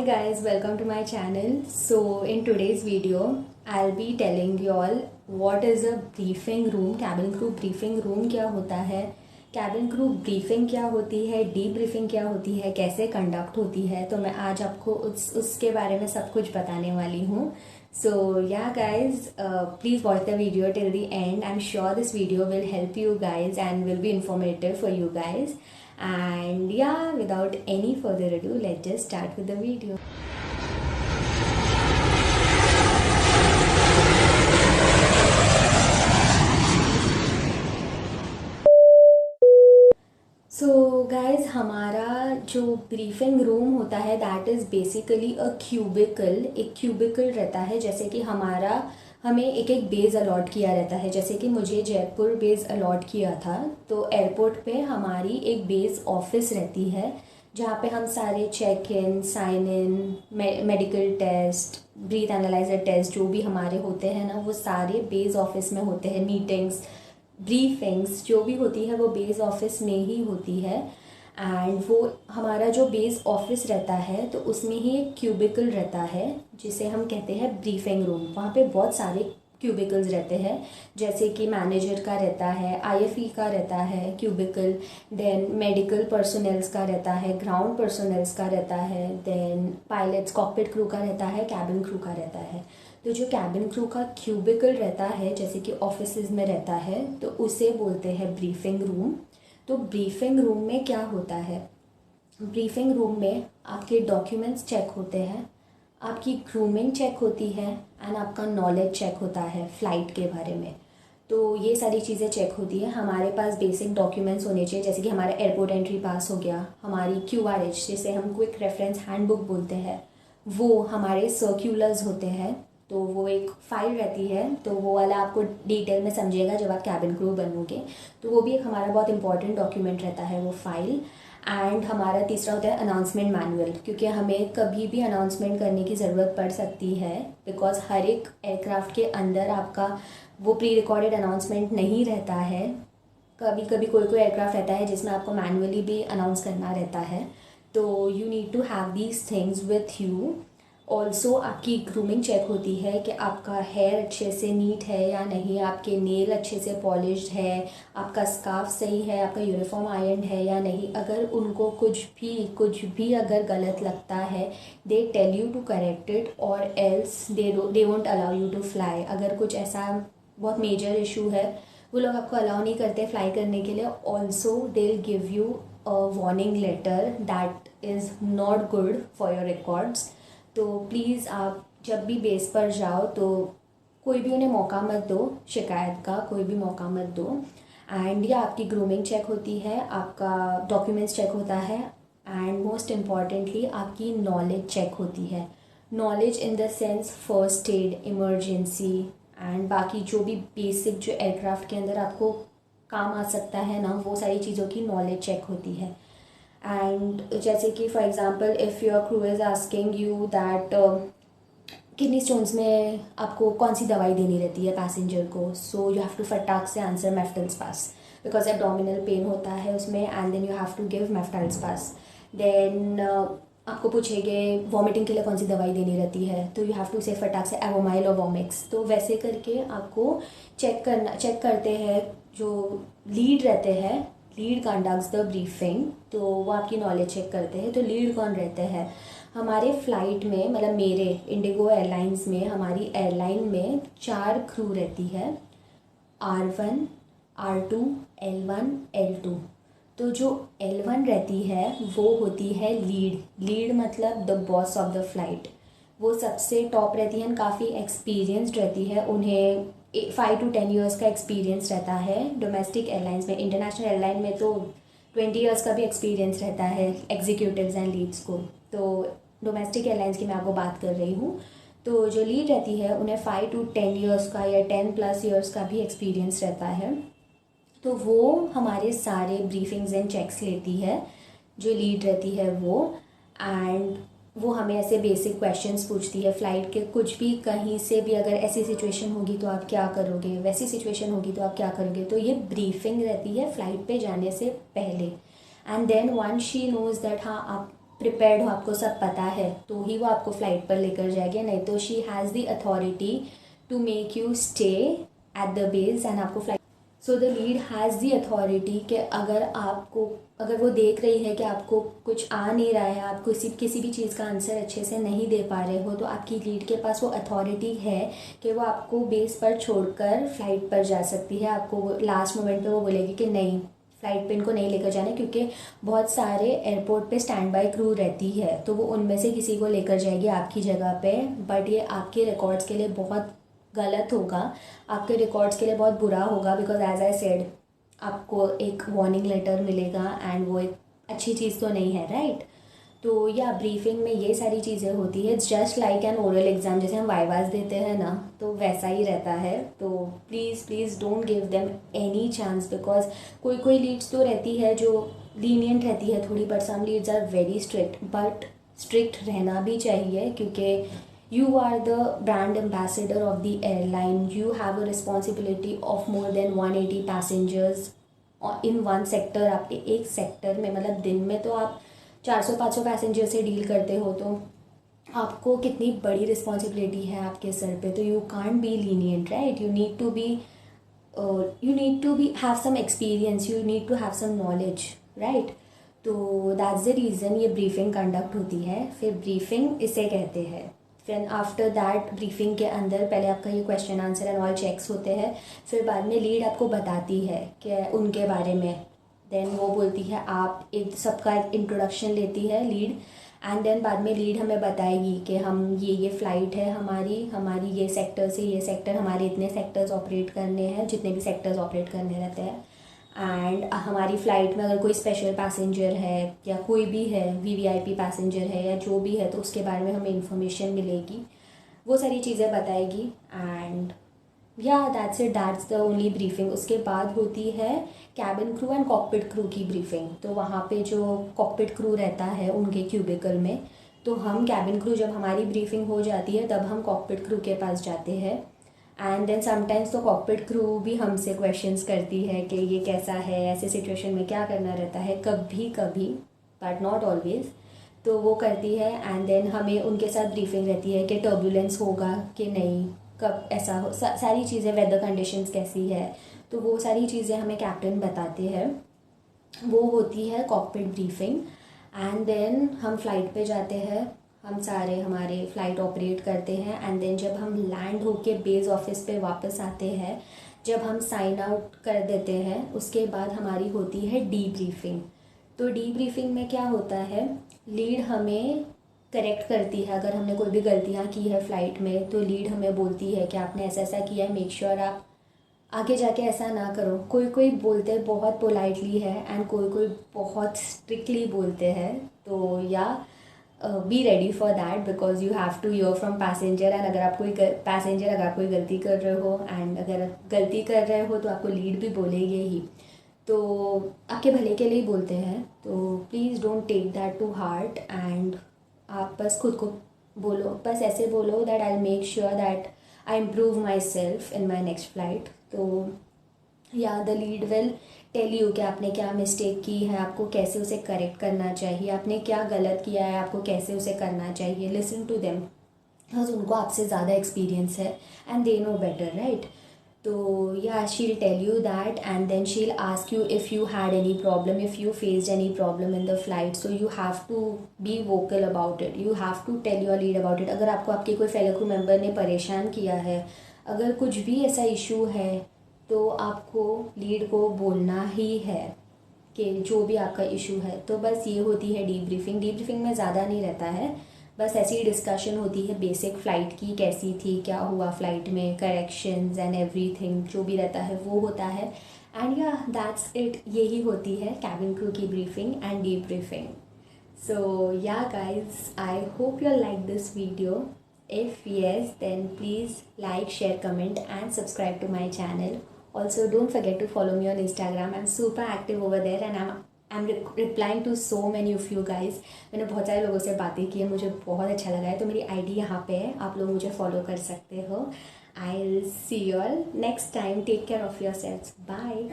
guys, welcome to my channel. So in today's video I'll be telling you all what is a briefing room, cabin crew briefing room क्या होता है, cabin crew briefing क्या होती है, debriefing क्या होती है, कैसे conduct होती है। तो मैं आज आपको उसके बारे में सब कुछ बताने वाली हूँ। So yeah guys, please watch the video till the end. I'm sure this video will help you guys and will be informative for you guys. And yeah, without any further ado, let's just start with the video. So guys, हमारा जो briefing room होता है that is basically a cubicle. एक cubicle रहता है, जैसे कि हमें एक एक बेस अलॉट किया रहता है। जैसे कि मुझे जयपुर बेस अलॉट किया था, तो एयरपोर्ट पे हमारी एक बेस ऑफिस रहती है जहाँ पे हम सारे check in, sign in, medical test, breath analyser test जो भी हमारे होते हैं ना, वो सारे बेस ऑफिस में होते हैं। मीटिंग्स, ब्रीफिंग्स जो भी होती है वो बेस ऑफिस में ही होती है। एंड वो हमारा जो बेस ऑफिस रहता है तो उसमें ही एक क्यूबिकल रहता है जिसे हम कहते हैं ब्रीफिंग रूम। वहाँ पे बहुत सारे क्यूबिकल्स रहते हैं, जैसे कि मैनेजर का रहता है, आईएफई का रहता है क्यूबिकल, देन मेडिकल पर्सनल्स का रहता है, ग्राउंड पर्सनल्स का रहता है, देन पायलट्स, कॉकपिट क्रू का रहता है, कैबिन क्रू का रहता है। तो जो कैबिन क्रू का क्यूबिकल रहता है, जैसे कि ऑफिसेज में रहता है, तो उसे बोलते हैं ब्रीफिंग रूम। तो ब्रीफिंग रूम में क्या होता है, ब्रीफिंग रूम में आपके डॉक्यूमेंट्स चेक होते हैं, आपकी ग्रूमिंग चेक होती है एंड आपका नॉलेज चेक होता है फ़्लाइट के बारे में। तो ये सारी चीज़ें चेक होती है। हमारे पास बेसिक डॉक्यूमेंट्स होने चाहिए, जैसे कि हमारा एयरपोर्ट एंट्री पास हो गया, हमारी QRH जिसे हम क्विक रेफरेंस हैंडबुक बोलते हैं, वो हमारे सर्क्यूलर्स होते हैं। तो वो एक फ़ाइल रहती है, तो वो वाला आपको डिटेल में समझिएगा जब आप कैबिन क्रू बनोगे। तो वो भी एक हमारा बहुत इंपॉर्टेंट डॉक्यूमेंट रहता है वो फाइल। एंड हमारा तीसरा होता है अनाउंसमेंट मैनुअल, क्योंकि हमें कभी भी अनाउंसमेंट करने की ज़रूरत पड़ सकती है, बिकॉज हर एक एयरक्राफ्ट के अंदर आपका वो प्री रिकॉर्डेड अनाउंसमेंट नहीं रहता है। कभी कभी कोई एयरक्राफ्ट रहता है जिसमें आपको मैनुअली भी अनाउंस करना रहता है। तो you need to have these things with you. Also आपकी ग्रूमिंग चेक होती है कि आपका हेयर अच्छे से नीट है या नहीं, आपके नेल अच्छे से पॉलिश्ड है, आपका स्कार्फ सही है, आपका यूनिफॉर्म आयरन है या नहीं। अगर उनको कुछ भी अगर गलत लगता है, they tell you to correct it, और else they won't allow you to fly. अगर कुछ ऐसा बहुत मेजर इशू है, वो लोग आपको अलाउ नहीं करते फ्लाई करने के लिए। Also they will give you a warning letter that is not good for your records. तो प्लीज़ आप जब भी बेस पर जाओ तो कोई भी उन्हें मौका मत दो, शिकायत का कोई भी मौका मत दो। एंड या आपकी ग्रूमिंग चेक होती है, आपका डॉक्यूमेंट्स चेक होता है, एंड मोस्ट इम्पॉर्टेंटली आपकी नॉलेज चेक होती है। Knowledge in the sense first aid, emergency, and बाकी जो भी बेसिक जो एयरक्राफ्ट के अंदर आपको काम आ सकता है ना, वो सारी चीज़ों की नॉलेज चेक होती है। एंड जैसे कि for example if your crew is asking you that kidney stones में आपको कौन सी दवाई देनी रहती है पैसेंजर को, सो यू हैव टू फटाक से answer Meftal Spas, because abdominal pain होता है उसमें, and then you have to give Meftal Spas. Then आपको पूछेंगे वॉमिटिंग के लिए कौन सी दवाई देनी रहती है, तो यू हैव टू से फटाक से एवोमाइल और वॉमिक्स। तो वैसे करके आपको चेक करते हैं जो लीड रहते हैं, लीड कंडक्ट्स द ब्रीफिंग, तो वो आपकी नॉलेज चेक करते हैं। तो लीड कौन रहते हैं हमारे फ्लाइट में, मतलब मेरे इंडिगो एयरलाइंस में, हमारी एयरलाइन में 4 क्रू रहती है, R1, R2, L1, L2। तो जो L1 रहती है वो होती है लीड मतलब the boss of the flight. वो सबसे टॉप रहती है, काफ़ी एक्सपीरियंस्ड रहती है, उन्हें 5 to 10 ईयर्स का एक्सपीरियंस रहता है डोमेस्टिक एयरलाइंस में। इंटरनेशनल एयरलाइन में तो 20 ईयर्स का भी एक्सपीरियंस रहता है एग्जीक्यूटिव्स एंड लीड्स को। तो डोमेस्टिक एयरलाइंस की मैं आपको बात कर रही हूँ। तो जो लीड रहती है उन्हें 5 to 10 ईयर्स का या 10+ ईयर्स का भी एक्सपीरियंस रहता है। तो वो हमारे सारे ब्रीफिंग्स एंड चेक्स लेती है, जो लीड रहती है वो। एंड वो हमें ऐसे बेसिक क्वेश्चंस पूछती है फ़्लाइट के, कुछ भी कहीं से भी अगर ऐसी सिचुएशन होगी तो आप क्या करोगे, वैसी सिचुएशन होगी तो आप क्या करोगे। तो ये ब्रीफिंग रहती है फ़्लाइट पे जाने से पहले। And then once she knows that हाँ आप प्रिपेयर्ड हो, आपको सब पता है, तो ही वो आपको फ़्लाइट पर लेकर जाएगी, नहीं तो she has the authority to make you stay at the base and आपको flight. So the lead has the authority कि अगर वो देख रही है कि आपको कुछ आ नहीं रहा है, आप किसी भी चीज़ का आंसर अच्छे से नहीं दे पा रहे हो, तो आपकी लीड के पास वो अथॉरिटी है कि वो आपको बेस पर छोड़कर फ्लाइट पर जा सकती है। आपको लास्ट मोमेंट पे वो बोलेगी कि नहीं, फ्लाइट पे इनको नहीं लेकर जाना, क्योंकि बहुत सारे एयरपोर्ट पे स्टैंड बाय क्रू रहती है, तो वो उनमें से किसी को लेकर जाएगी आपकी जगह पे। बट ये आपके रिकॉर्ड्स के लिए बहुत गलत होगा, आपके रिकॉर्ड्स के लिए बहुत बुरा होगा, बिकॉज एज आई सेड आपको एक वार्निंग लेटर मिलेगा एंड वो एक अच्छी चीज़ तो नहीं है, राइट। तो या ब्रीफिंग में ये सारी चीज़ें होती है, it's just like an oral exam, जैसे हम वाइवास देते हैं ना, तो वैसा ही रहता है। तो please don't give them any chance, because कोई कोई लीड्स तो रहती है जो लीनियंट रहती है थोड़ी, but some leads are very strict, but strict रहना भी चाहिए, क्योंकि you are the brand ambassador of the airline. You have a responsibility of more than 180 passengers in one sector. आपके एक सेक्टर में, मतलब दिन में तो आप 400-500 पैसेंजर से डील करते हो, तो आपको कितनी बड़ी रिस्पॉन्सिबिलिटी है आपके सर पे। तो you can't be lenient, right. You need to be have some experience, you need to have some knowledge, right. तो दैट्स द रीज़न ये ब्रीफिंग कंडक्ट होती है। फिर ब्रीफिंग इसे कहते हैं। फिर आफ्टर दैट ब्रीफिंग के अंदर पहले आपका ये question answer and all checks होते हैं, फिर बाद में लीड आपको बताती है कि उनके बारे में। देन वो बोलती है, आप एक सबका इंट्रोडक्शन लेती है लीड, एंड देन बाद में लीड हमें बताएगी कि हम ये फ़्लाइट है हमारी ये सेक्टर से ये सेक्टर, हमारे इतने सेक्टर्स ऑपरेट करने हैं, जितने भी सेक्टर्स ऑपरेट करने रहते हैं। एंड हमारी फ़्लाइट में अगर कोई स्पेशल पैसेंजर है या कोई भी है, वीवीआईपी पैसेंजर है या जो भी है, तो उसके बारे में हमें इंफॉर्मेशन मिलेगी, वो सारी चीज़ें बताएगी। एंड या दैट्स द ओनली ब्रीफिंग। उसके बाद होती है cabin crew and cockpit crew की ब्रीफिंग। तो वहाँ पे जो कॉकपिट क्रू रहता है उनके क्यूबिकल में, तो हम कैबिन क्रू, जब हमारी ब्रीफिंग हो जाती है तब हम कॉकपिट क्रू के पास जाते हैं। एंड देन समटाइम्स तो कॉकपिट क्रू भी हमसे क्वेश्चंस करती है कि ये कैसा है, ऐसे सिचुएशन में क्या करना रहता है, कभी कभी, बट नॉट ऑलवेज, तो वो करती है। एंड देन हमें उनके साथ ब्रीफिंग रहती है कि टर्बुलेंस होगा कि नहीं, कब ऐसा हो, सारी चीज़ें, वेदर कंडीशंस कैसी है, तो वो सारी चीज़ें हमें कैप्टन बताते हैं। वो होती है कॉकपिट ब्रीफिंग। एंड देन हम फ्लाइट पे जाते हैं, हम सारे हमारे फ़्लाइट ऑपरेट करते हैं। एंड देन जब हम लैंड होके बेस ऑफिस पे वापस आते हैं, जब हम साइन आउट कर देते हैं, उसके बाद हमारी होती है डी ब्रीफिंग। तो डी ब्रीफिंग में क्या होता है, लीड हमें करेक्ट करती है अगर हमने कोई भी गलतियाँ की है फ़्लाइट में, तो लीड हमें बोलती है कि आपने ऐसा ऐसा किया है, मेक श्योर आप आगे जाके ऐसा ना करो। कोई कोई बोलते बहुत पोलाइटली है एंड कोई कोई बहुत स्ट्रिक्टली बोलते हैं। तो या be ready for that, because you have to hear from passenger. And अगर आप कोई गलती कर रहे हो, एंड अगर गलती कर रहे हो तो आपको लीड भी बोलेंगे ही, तो आपके भले के लिए ही बोलते हैं। तो please don't take that to heart. And आप बस खुद को बोलो, बस ऐसे बोलो that I make sure that I improve myself in my next flight. तो या the lead will tell you कि आपने क्या मिस्टेक की है, आपको कैसे उसे करेक्ट करना चाहिए, आपने क्या गलत किया है, आपको कैसे उसे करना चाहिए। लिसन टू देम, बिकॉज उनको आपसे ज़्यादा एक्सपीरियंस है and they know better, right. तो या she'll tell you that, and then she'll ask you if you had any problem, if you faced any problem in the flight, so you have to be vocal about it, you have to tell your lead about it. अगर आपको आपके कोई fellow crew member ने परेशान किया है, अगर कुछ भी ऐसा इशू है, तो आपको लीड को बोलना ही है कि जो भी आपका इशू है। तो बस ये होती है डी ब्रीफिंग। डी ब्रीफिंग में ज़्यादा नहीं रहता है, बस ऐसी ही डिस्कशन होती है बेसिक फ़्लाइट की, कैसी थी, क्या हुआ फ़्लाइट में, करेक्शंस एंड एवरीथिंग जो भी रहता है वो होता है। एंड या दैट्स इट, यही होती है कैबिन क्रू की briefing and D briefing. So yeah guys, I hope you like this video. If yes, then please like, share, comment and subscribe to my channel. Also don't forget to follow me on Instagram. I'm super active over there and I'm replying to so many of you guys. मैंने बहुत सारे लोगों से बातें की है, मुझे बहुत अच्छा लगा है, तो मेरी ID यहाँ पे है, आप लोग मुझे फॉलो कर सकते हो. I'll see you all next time. Take care of yourselves. Bye.